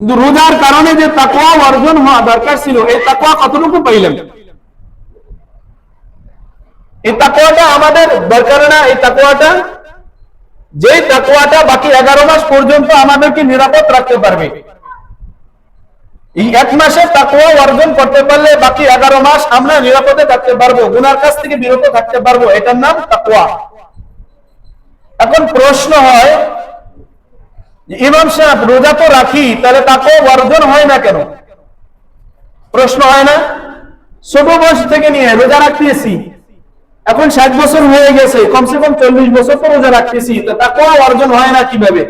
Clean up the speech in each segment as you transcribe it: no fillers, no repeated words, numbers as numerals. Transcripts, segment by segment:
কিন্তু রোজার কারণে যে তাকওয়া অর্জন হওয়া দরকার ছিল, এই তাকওয়া কতটুকু পাইলাম? এই তাকওয়াটা আমাদের দরকার না? এই তাকওয়াটা, যে তাকওয়াটা বাকি 11 মাস পর্যন্ত আমাদেরকে নিরাপদ রাখতে পারবে। এই এক মাসে তাকওয়া অর্জন করতে পারলে বাকি 11 মাস আমরা নিরাপদে থাকতে পারবো, গুনার কাছ থেকে বিরত থাকতে পারবো। এটার নাম তাকওয়া। এখন প্রশ্ন হয়, ইমাম সাহেব রোজা তো রাখি, তাহলে তাকওয়া অর্জন হয় না কেন? প্রশ্ন হয় না? ছোট বয়স থেকে নিয়ে রোজা রাখতেছি, এখন 60 বছর হয়ে গেছে, কমসে কম 40 বছর তো রোজা রাখতেছি, তাকওয়া অর্জন হয় না কিভাবে?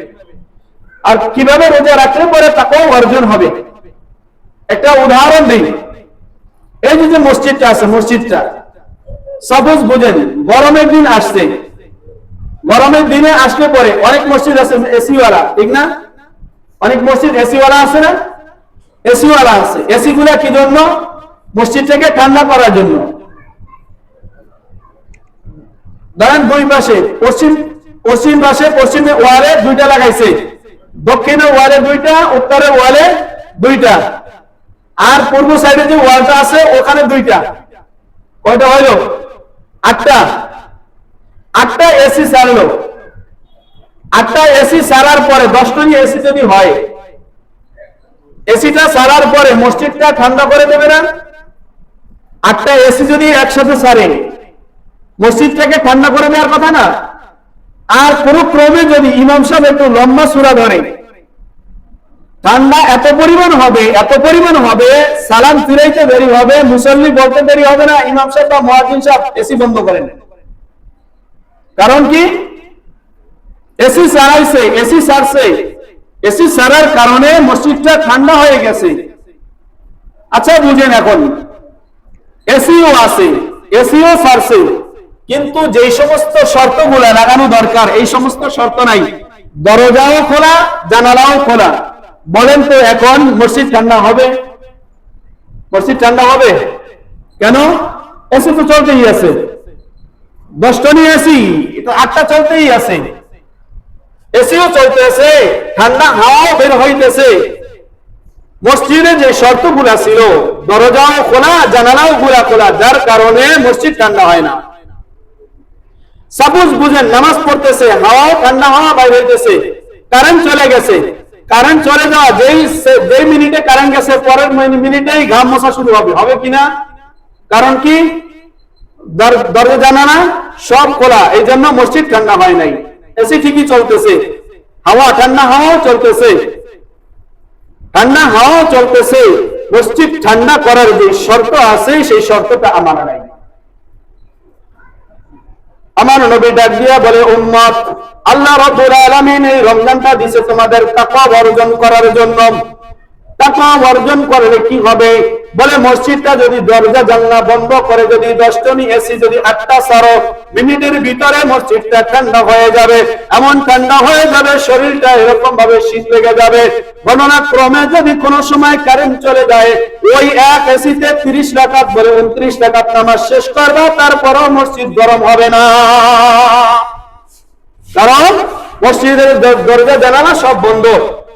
আর কিভাবে রোজা রাখলে পরে তাকওয়া অর্জন হবে? একটা উদাহরণ দিই। এই যে মসজিদটা আছে, মসজিদটা সাপোজ বুঝেন গরমের দিন আসছে, গরমের দিনে আসলে পরে অনেক মসজিদ আছে এসি ওয়ালা, ঠিক না? অনেক মসজিদ এসি ওয়ালা আছে না? এসি ওয়ালা আছে। এসি গুলা কি জন্য? মসজিদটাকে ঠান্ডা করার জন্য। ধরেন দুই পাশে, পশ্চিম পাশে পশ্চিমে ওয়ালে দুইটা লাগাইছে, দক্ষিণে ওয়ালে দুইটা, উত্তরে ওয়ালে দুইটা, আর পূর্ব সাইডে যে ওয়ালটা আছে ওখানে দুইটা। কয়টা হইল? 8টা। 8টা এসি ছাড়লো। 8টা এসি ছাড়ার পরে 10টনি এসি যদি হয়, এসিটা ছাড়ার পরে মসজিদটা ঠান্ডা করে দেবে না? 8টা এসি যদি একসাথে ছাড়ে, মসজিদটাকে ঠান্ডা করে দেওয়ার কথা না? আর পুরো ক্রমে যদি ইমাম সাহেব একটু লম্বা সূরা ধরে, ঠান্ডা এত পরিমাণ হবে, এত পরিমাণ হবে, সালাম ফিরাইতে দেরি হবে, মুসল্লি বলতে দেরি হবে না, ইমাম সাহেব বা মুয়াজ্জিন সাহেব এসি বন্ধ করেন। কারণ কি? এসি ছাড়াইছে, এসি ছাড়ছে, এসি ছাড়ার কারণে মসজিদটা ঠান্ডা হয়ে গেছে। আচ্ছা বুঝেন, এখন এসিও আছে, এসিও ছাড়ছে, কিন্তু যেই সমস্ত শর্তগুলা লাগানো দরকার এই সমস্ত শর্ত নাই। দরজাও খোলা, জানালাও খোলা। বলেন তো এখন মসজিদ ঠান্ডা হবে? মসজিদ ঠান্ডা হবে কেন? এসি তো চলতেই আছে, 10টনি এসি, 8টা চলতেই আছে, এসিও চলতেছে, ঠান্ডা হাওয়াও বের হইতেছে। মসজিদে যে শর্তগুলা ছিল, দরজাও খোলা, জানালাও খোলা, যার কারণে মসজিদ ঠান্ডা হয় না। সাপোজ বুঝেন নামাজ পড়তেছে, হাওয়াও ঠান্ডা হাওয়া বাইর হইতেছে, কারেন্ট চলে গেছে, কারেন্ট চলে যাওয়া যেই মিনিটে কারেন্ট গেছে পরের মিনিটেই ঘাম মোছা শুরু হবে, হবে কিনা? কারণ কি? দরজা জানালা সব খোলা, এই জন্য মসজিদ ঠান্ডা হয় নাই। এসি ঠিকই চলতেছে, হাওয়া ঠান্ডা হাওয়াও চলতেছে, ঠান্ডা হাওয়াও চলতেছে, মসজিদ ঠান্ডা করার যে শর্ত আছে সেই শর্তটা আমার নাই। আমার নবী ডাক দিয়া বলে, উম্মত, আল্লাহ রাব্বুল আলামিন এই রমজানটা দিয়েছে তোমাদের তাকওয়া অর্জন করার জন্য। তাকওয়া অর্জন করলে কি হবে? বলে মসজিদটা যদি দরজা জানলা বন্ধ করে, যদি 10টনি এসি যদি 8টা ছাড়ো, মিনিটের ভিতরে মসজিদটা ঠান্ডা হয়ে যাবে। এমন ঠান্ডা হয়ে যাবে শরীরটা এরকম ভাবে শীত লেগে যাবে। গণনা ক্রমে যদি কোনো সময় কারেন্ট চলে যায়, ওই এক এসিতে 30 রাকাত বলে 29 রাকাত নামাজ শেষ করবে, তারপরও মসজিদ গরম হবে না। কারণ মসজিদের দরজা জানালা সব বন্ধ।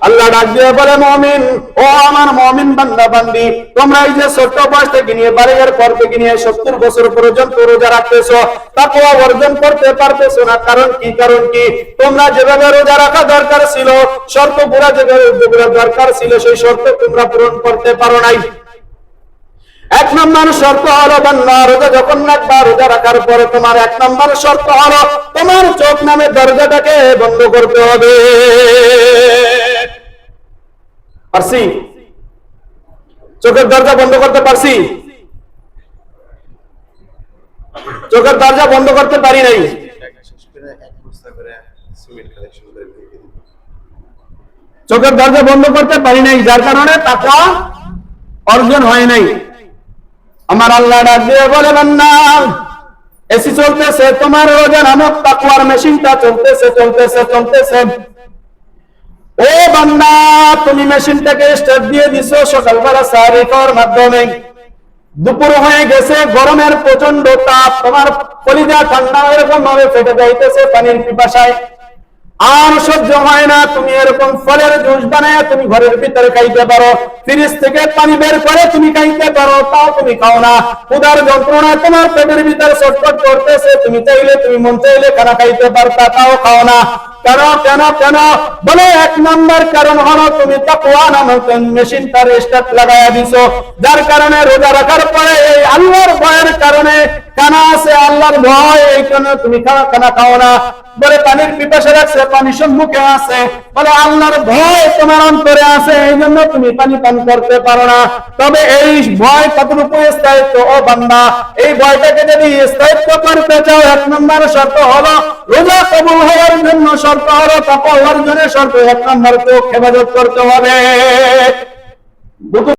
আল্লাহ ডাক দিয়ে বলে, মুমিন, ও আমার মুমিন বান্দা বান্দি, তোমরা এই যে ছোট বয়স থেকে নিয়ে বালিগার পর থেকে নিয়ে 70 বছর পর্যন্ত রোজা রাখতেছো, তাকওয়া অর্জন করতে পারতেছো না। কারণ কি? কারণ কি? তোমরা যেভাবে রোজা রাখা দরকার ছিল, শর্ত পুরা যেভাবে দরকার ছিল, সেই শর্ত তোমরা পূরণ করতে পারো নাই। 1 নম্বর শর্ত হলো, বান্দা রোজা যখন রাখবা, রোজা রাখার পরে তোমার 1 নম্বর শর্ত হলো তোমার চোখ নামে দরজাটাকে বন্ধ করতে হবে। পারছি? চোখের দরজা বন্ধ করতে পারছি? চোখের দরজা বন্ধ করতে পারি নাই। চোখের দরজা বন্ধ করতে পারি নাই, যার কারণে তাকওয়া অর্জন হয় নাই। আমার আল্লাহ ডাক দিয়ে বলে, বান্দা এসি চলতেছে, তোমার রোজা নামক তাকওয়ার মেশিনটা চলতেছে। ও বান্দা, তুমি মেশিনটাকে স্টার্ট দিয়ে দিছো সকালবেলা সাহরি খাওয়ার মাধ্যমে, দুপুর হয়ে গেছে, গরমের প্রচন্ড তাপ, তোমার কলিজা ঠান্ডা এরকম ভাবে ফেটে যাইতেছে পানির পিপাসায়। আর সহ্য হয় না, তুমি এরকম ফলের জুস বানায় তুমি ঘরের ভিতরে খাইতে পারো, ফ্রিজ থেকে পানি বের করে তুমি খাইতে পারো, তাও তুমি খাও না। ক্ষুধার যন্ত্রণা তোমার পেটের ভিতরে ছটফট করতেছে, তুমি চাইলে তুমি মন চাইলে খানা খাইতে পারতা, তাও খাও না। কেন কেন কেন বলে, এক নম্বর কারণ হলো তুমি তাকওয়া নামক মেশিনটার স্টার্ট লাগাইয়া দিছো, যার কারণে রোজা রাখার পরে এই আল্লাহর ভয়ের কারণে কানা আছে, আল্লাহর ভয়, এই কারণে তুমি খানা খাও না। বলে পানির পিপাসা রাখছে, পানি সম্মুখে আছে, বলে আল্লাহর ভয় তোমার অন্তরে আছে, এই জন্য তুমি পানি পান করতে পারো না। তবে এই ভয় কতটুকু স্থায়িত্ব, ও বান্দা, এই ভয়টাকে যদি স্থায়িত্ব করতে চাও, এক নম্বর শর্ত হলো রোজা কবুল হওয়ার জন্য শর্ত হলো তাকওয়া অর্জনের শর্ত, এক নম্বর তো হেফাজত করতে হবে।